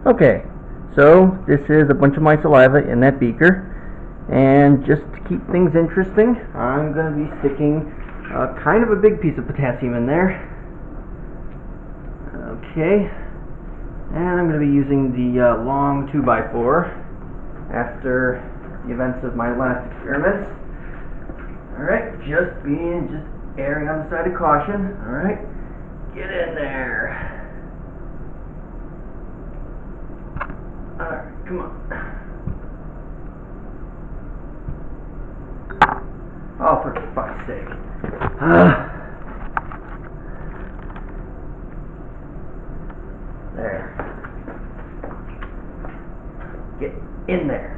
Okay, so this is a bunch of my saliva in that beaker, and just to keep things interesting, I'm going to be sticking kind of a big piece of potassium in there. Okay, and I'm going to be using the long 2x4 after the events of my last experiments. Alright, just erring on the side of caution. Alright, get in there. Alright, come on. Oh, for fuck's sake. There. Get in there.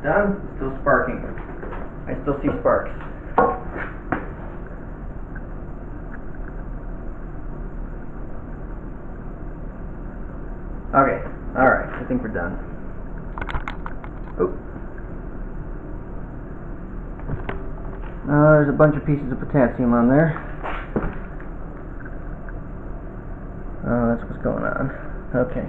Done. Still sparking. I still see sparks. Okay. Alright. I think we're done. Oh. There's a bunch of pieces of potassium on there. That's what's going on. Okay.